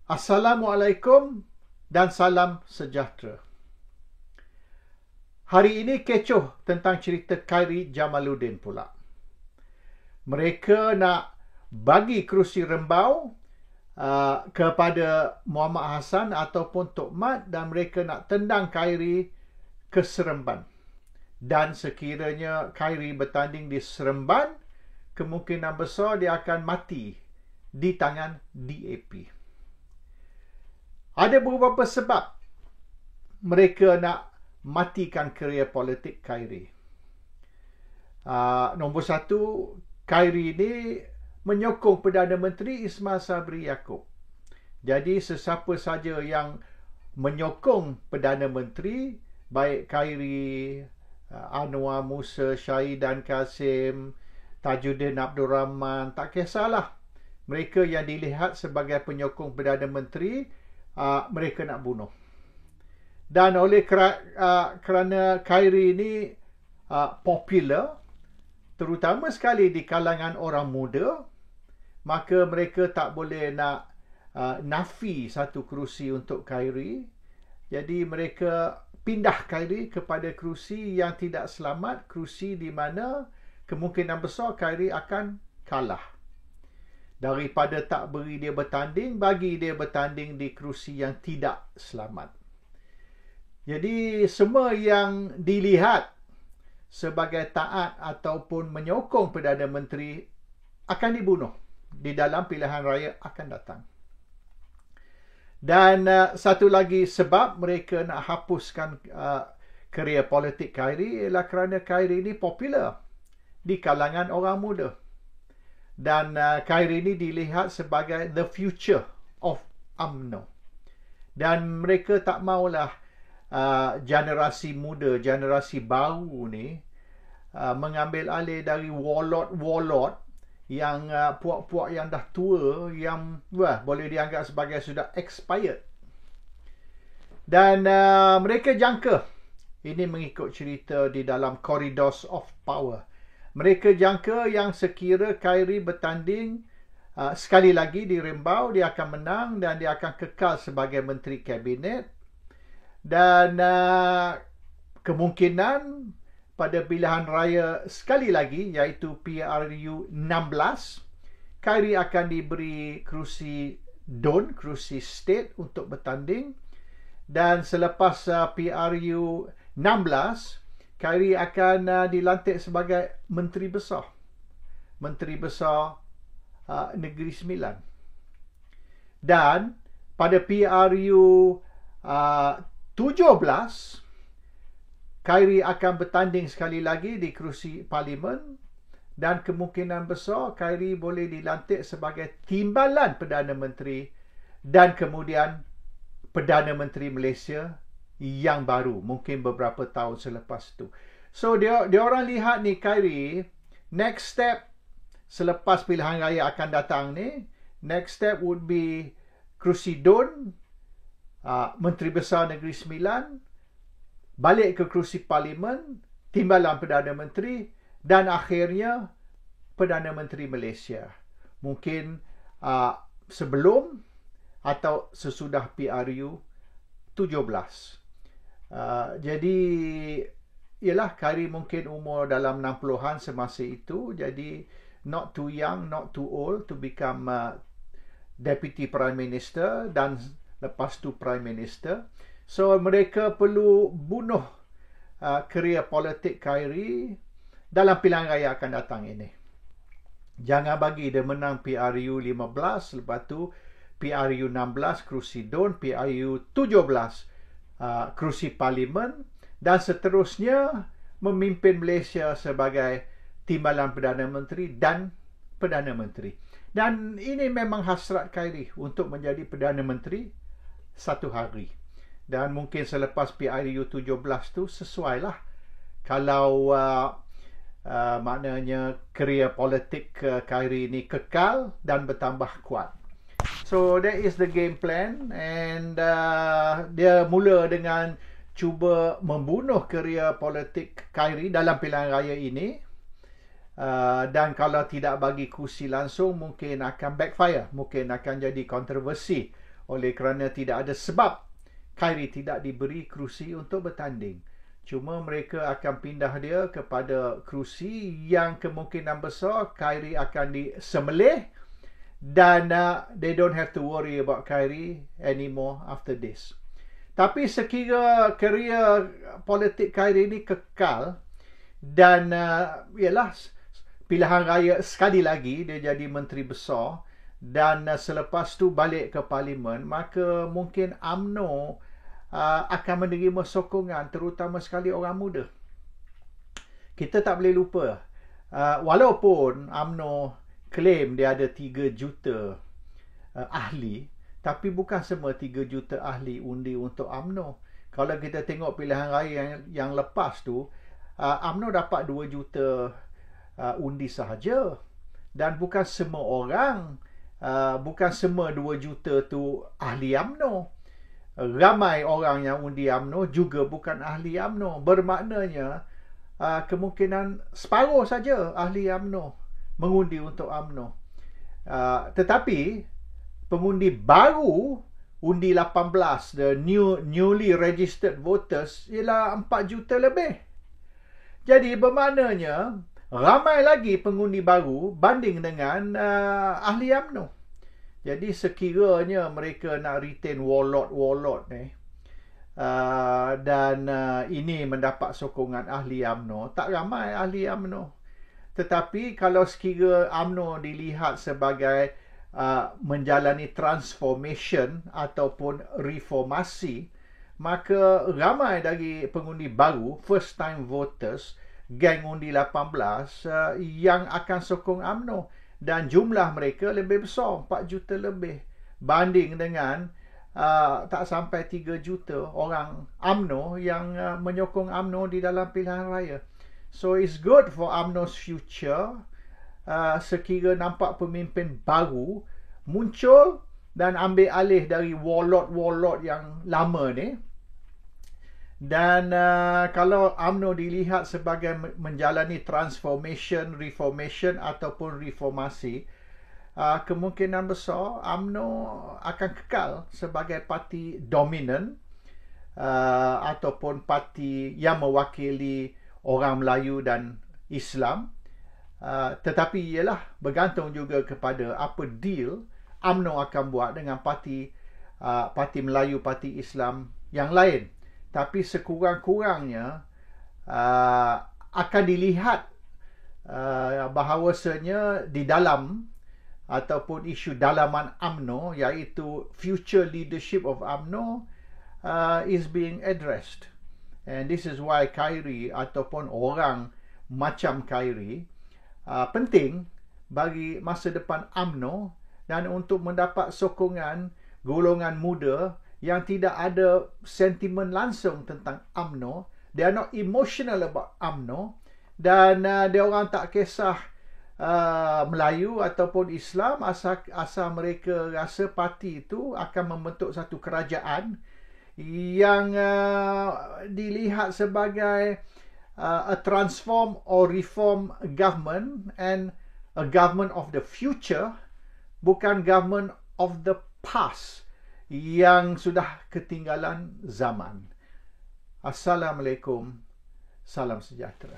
Assalamualaikum dan salam sejahtera. Hari ini kecoh tentang cerita Khairy Jamaluddin pula. Mereka nak bagi kerusi rembau kepada Muhammad Hassan ataupun Tok Mat, dan mereka nak tendang Khairy ke Seremban. Dan sekiranya Khairy bertanding di Seremban, kemungkinan besar dia akan mati di tangan DAP. Ada beberapa sebab mereka nak matikan kerjaya politik Khairy. Nombor satu, Khairy ini menyokong Perdana Menteri Ismail Sabri Yaakob. Jadi sesiapa saja yang menyokong Perdana Menteri, baik Khairy, Anwar Musa, Syahidan Kasim, Tajuddin Abdul Rahman, tak kisahlah. Mereka yang dilihat sebagai penyokong Perdana Menteri, mereka nak bunuh. Dan oleh kerana Khairy ini popular, terutama sekali di kalangan orang muda, maka mereka tak boleh nak nafi satu kerusi untuk Khairy. Jadi mereka pindah Khairy kepada kerusi yang tidak selamat, kerusi di mana kemungkinan besar Khairy akan kalah. Daripada tak beri dia bertanding, bagi dia bertanding di kerusi yang tidak selamat. Jadi semua yang dilihat sebagai taat ataupun menyokong Perdana Menteri akan dibunuh di dalam pilihan raya akan datang. Dan satu lagi sebab mereka nak hapuskan kerjaya politik Khairy ialah kerana Khairy ini popular di kalangan orang muda. Dan Khairy ini dilihat sebagai the future of UMNO. Dan mereka tak maulah generasi muda, generasi baru ni mengambil alih dari warlord yang puak-puak yang dah tua, yang boleh dianggap sebagai sudah expired. Dan mereka jangka, ini mengikut cerita di dalam Corridors of Power, mereka jangka yang sekira Khairy bertanding sekali lagi di Rembau, dia akan menang dan dia akan kekal sebagai Menteri Kabinet. Dan kemungkinan pada pilihan raya sekali lagi, iaitu PRU 16, Khairy akan diberi kerusi DUN, kerusi state untuk bertanding. Dan selepas PRU 16, Khairy akan dilantik sebagai Menteri Besar. Menteri Besar Negeri Sembilan. Dan pada PRU 17, Khairy akan bertanding sekali lagi di kerusi Parlimen. Dan kemungkinan besar Khairy boleh dilantik sebagai timbalan Perdana Menteri dan kemudian Perdana Menteri Malaysia yang baru, mungkin beberapa tahun selepas itu. So dia orang lihat ni Khairy, next step selepas pilihan raya akan datang ni, next step would be kerusi DUN, Menteri Besar Negeri Sembilan, balik ke kerusi Parlimen, timbalan Perdana Menteri, dan akhirnya Perdana Menteri Malaysia. Mungkin sebelum atau sesudah PRU 17. Jadi ialah Khairy mungkin umur dalam 60-an semasa itu, jadi not too young, not too old to become Deputy Prime Minister dan lepas tu Prime Minister. So mereka perlu bunuh kerjaya politik Khairy dalam pilihan raya akan datang ini. Jangan bagi dia menang PRU 15, lepas tu PRU 16 kerusi DUN, PRU 17 kerusi Parlimen, dan seterusnya memimpin Malaysia sebagai timbalan Perdana Menteri dan Perdana Menteri. Dan ini memang hasrat Khairy untuk menjadi Perdana Menteri satu hari. Dan mungkin selepas PRU 17 tu sesuailah kalau maknanya kerjaya politik Khairy ini kekal dan bertambah kuat. So that is the game plan, and dia mula dengan cuba membunuh kerjaya politik Khairy dalam pilihan raya ini. Dan kalau tidak bagi kursi langsung, mungkin akan backfire, mungkin akan jadi kontroversi oleh kerana tidak ada sebab Kyrie tidak diberi kerusi untuk bertanding. Cuma mereka akan pindah dia kepada kerusi yang kemungkinan besar Kyrie akan disembelih, dan they don't have to worry about Kyrie anymore after this. Tapi sekira kerjaya politik Kyrie ni kekal, dan ialah pilihan raya sekali lagi dia jadi menteri besar, dan selepas tu balik ke parlimen, maka mungkin UMNO akan menerima sokongan, terutama sekali orang muda. Kita tak boleh lupa, walaupun UMNO claim dia ada 3 juta ahli, tapi bukan semua 3 juta ahli undi untuk UMNO. Kalau kita tengok pilihan raya yang lepas tu, UMNO dapat 2 juta undi sahaja. Dan bukan semua orang, bukan semua 2 juta tu ahli UMNO. Ramai orang yang undi UMNO juga bukan ahli UMNO. Bermaknanya kemungkinan separuh saja ahli UMNO mengundi untuk UMNO. Tetapi pengundi baru undi 18, the newly registered voters, ialah 4 juta lebih. Jadi bermaknanya ramai lagi pengundi baru banding dengan ahli UMNO. Jadi sekiranya mereka nak retain warlord ni, dan ini mendapat sokongan ahli UMNO, tak ramai ahli UMNO. Tetapi kalau sekira UMNO dilihat sebagai menjalani transformation ataupun reformasi, maka ramai dari pengundi baru, first time voters, geng undi 18 yang akan sokong UMNO, dan jumlah mereka lebih besar, 4 juta lebih, banding dengan tak sampai 3 juta orang UMNO yang menyokong UMNO di dalam pilihan raya. So it's good for UMNO's future sekira nampak pemimpin baru muncul dan ambil alih dari warlord yang lama ni. Dan kalau UMNO dilihat sebagai menjalani transformation, reformation ataupun reformasi, kemungkinan besar UMNO akan kekal sebagai parti dominan ataupun parti yang mewakili orang Melayu dan Islam. Tetapi ialah bergantung juga kepada apa deal UMNO akan buat dengan parti Melayu, parti Islam yang lain. Tapi sekurang-kurangnya akan dilihat bahawasanya di dalam ataupun isu dalaman UMNO, iaitu future leadership of UMNO is being addressed. And this is why Kyrie ataupun orang macam Kyrie penting bagi masa depan UMNO, dan untuk mendapat sokongan golongan muda yang tidak ada sentimen langsung tentang UMNO. They are not emotional about UMNO, dan dia orang tak kisah Melayu ataupun Islam, asal mereka rasa parti itu akan membentuk satu kerajaan yang dilihat sebagai a transform or reform government, and a government of the future, bukan government of the past yang sudah ketinggalan zaman. Assalamualaikum, salam sejahtera.